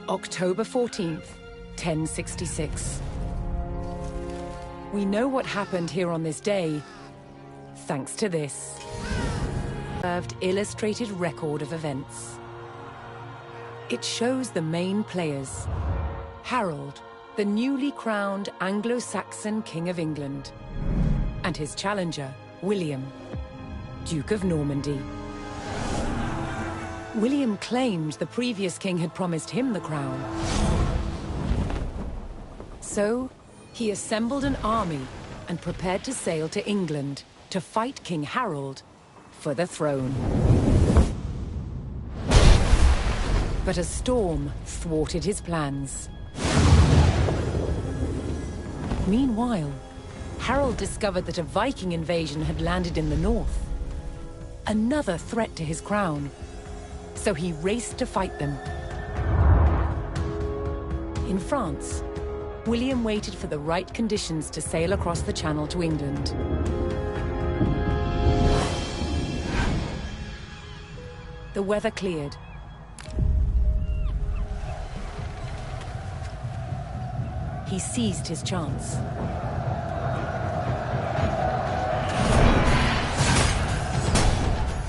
October 14th, 1066. We know what happened here on this day, thanks to this illustrated record of events. It shows the main players. Harold, the newly crowned Anglo-Saxon King of England, and his challenger, William, Duke of Normandy. William claimed the previous king had promised him the crown. So, he assembled an army and prepared to sail to England to fight King Harold for the throne. But a storm thwarted his plans. Meanwhile, Harold discovered that a Viking invasion had landed in the north. Another threat to his crown. So he raced to fight them. In France, William waited for the right conditions to sail across the Channel to England. The weather cleared. He seized his chance.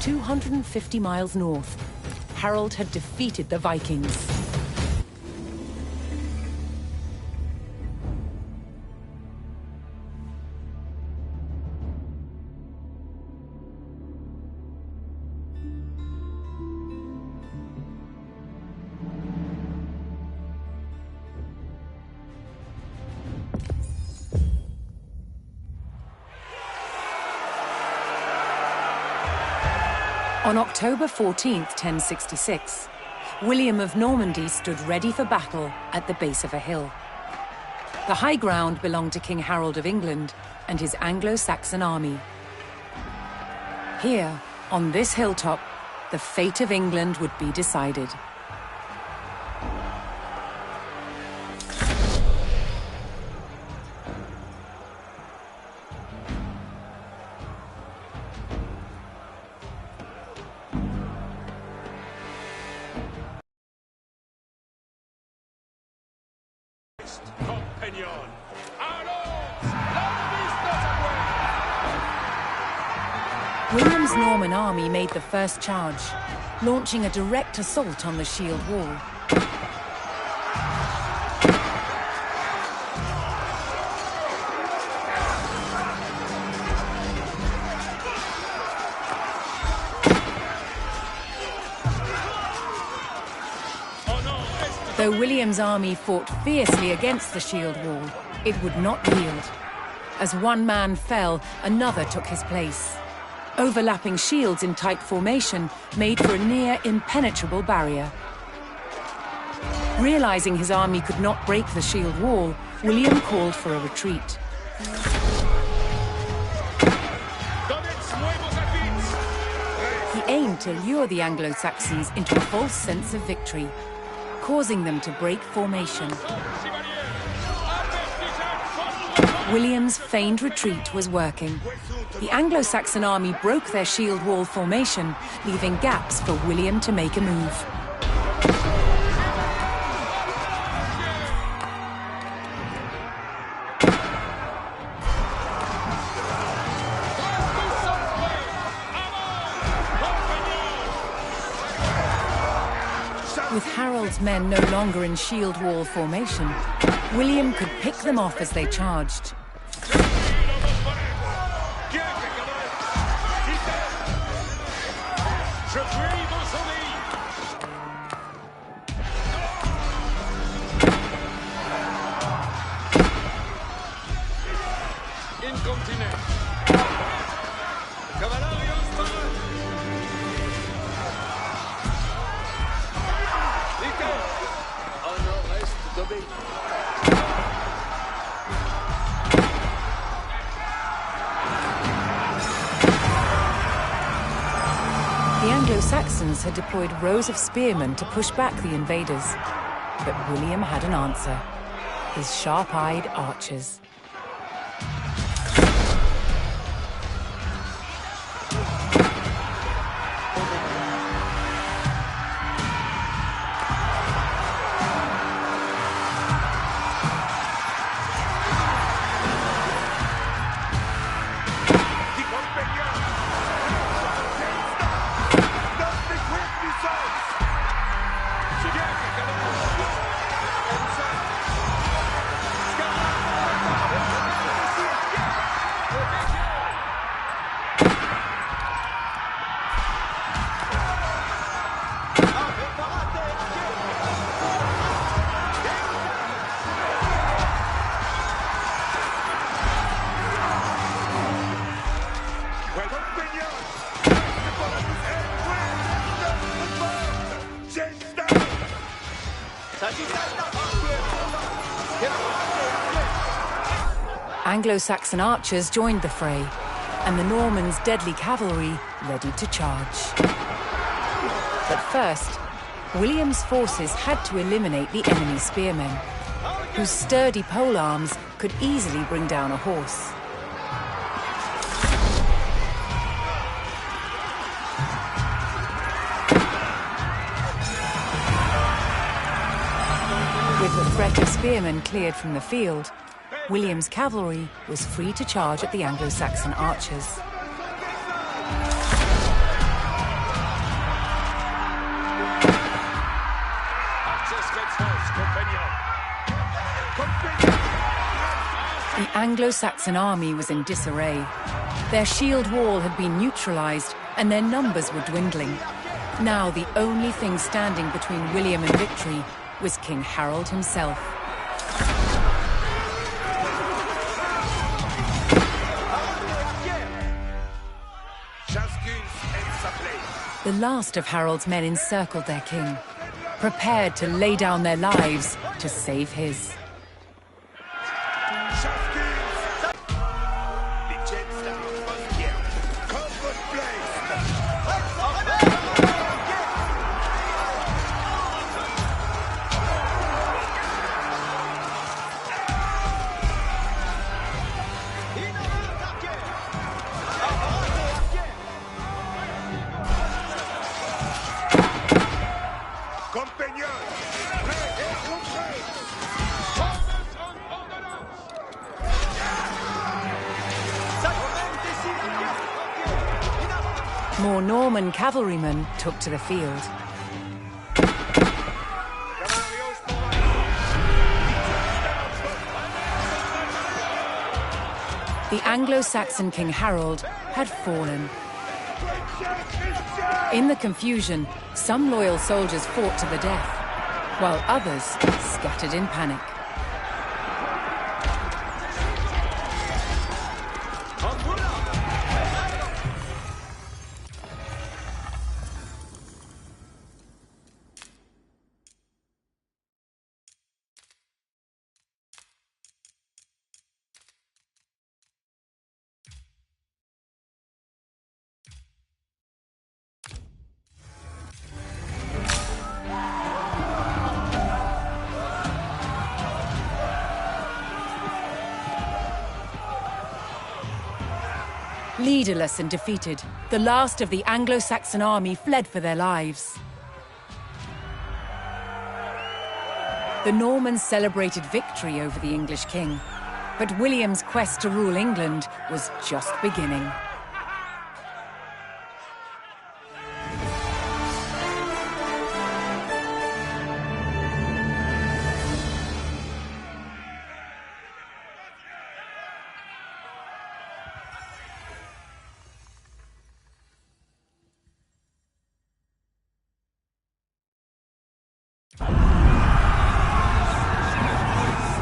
"250 miles north, Harold had defeated the Vikings. On October 14th, 1066, William of Normandy stood ready for battle at the base of a hill. The high ground belonged to King Harold of England and his Anglo-Saxon army. Here, on this hilltop, the fate of England would be decided. William's Norman army made the first charge, launching a direct assault on the shield wall. Though William's army fought fiercely against the shield wall, it would not yield. As one man fell, another took his place. Overlapping shields in tight formation made for a near impenetrable barrier. Realizing his army could not break the shield wall, William called for a retreat. He aimed to lure the Anglo-Saxons into a false sense of victory, causing them to break formation. William's feigned retreat was working. The Anglo-Saxon army broke their shield wall formation, leaving gaps for William to make a move. With Harold's men no longer in shield wall formation, William could pick them off as they charged. The Anglo-Saxons had deployed rows of spearmen to push back the invaders. But William had an answer. His sharp-eyed archers. Anglo-Saxon archers joined the fray, and the Normans' deadly cavalry ready to charge. But first, William's forces had to eliminate the enemy spearmen, whose sturdy polearms could easily bring down a horse. With the threat of spearmen cleared from the field, William's cavalry was free to charge at the Anglo-Saxon archers. The Anglo-Saxon army was in disarray. Their shield wall had been neutralized and their numbers were dwindling. Now the only thing standing between William and victory was King Harold himself. The last of Harold's men encircled their king, prepared to lay down their lives to save his. More Norman cavalrymen took to the field. The Anglo-Saxon King Harold had fallen. In the confusion, some loyal soldiers fought to the death, while others scattered in panic. Leaderless and defeated, the last of the Anglo-Saxon army fled for their lives. The Normans celebrated victory over the English king, but William's quest to rule England was just beginning.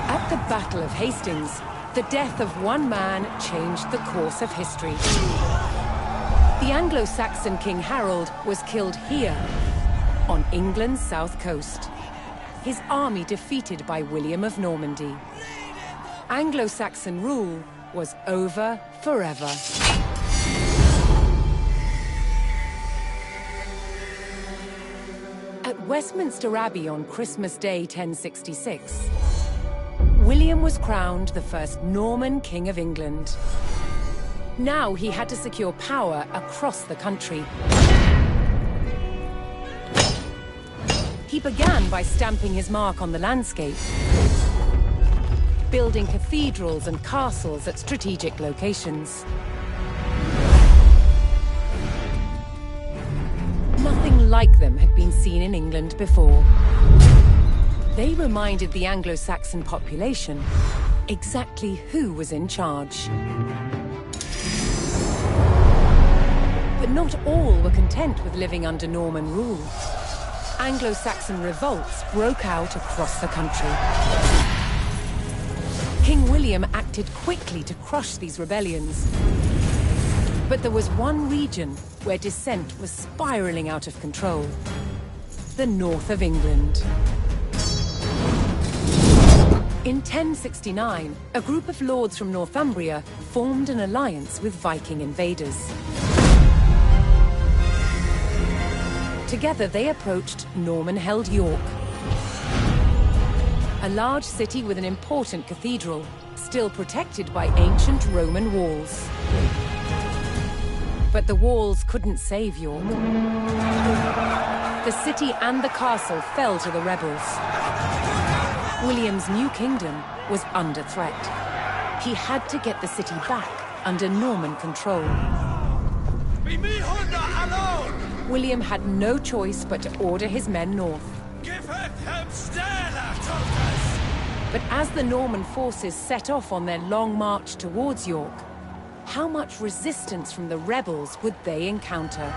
At the Battle of Hastings, the death of one man changed the course of history. The Anglo-Saxon King Harold was killed here, on England's south coast. His army defeated by William of Normandy. Anglo-Saxon rule was over forever. At Westminster Abbey on Christmas Day 1066, William was crowned the first Norman King of England. Now he had to secure power across the country. He began by stamping his mark on the landscape, building cathedrals and castles at strategic locations. Nothing like them had been seen in England before. They reminded the Anglo-Saxon population exactly who was in charge. But not all were content with living under Norman rule. Anglo-Saxon revolts broke out across the country. King William acted quickly to crush these rebellions. But there was one region where dissent was spiraling out of control: the north of England. In 1069, a group of lords from Northumbria formed an alliance with Viking invaders. Together they approached Norman-held York, a large city with an important cathedral, still protected by ancient Roman walls. But the walls couldn't save York. The city and the castle fell to the rebels. William's new kingdom was under threat. He had to get the city back under Norman control. William had no choice but to order his men north. But as the Norman forces set off on their long march towards York, how much resistance from the rebels would they encounter?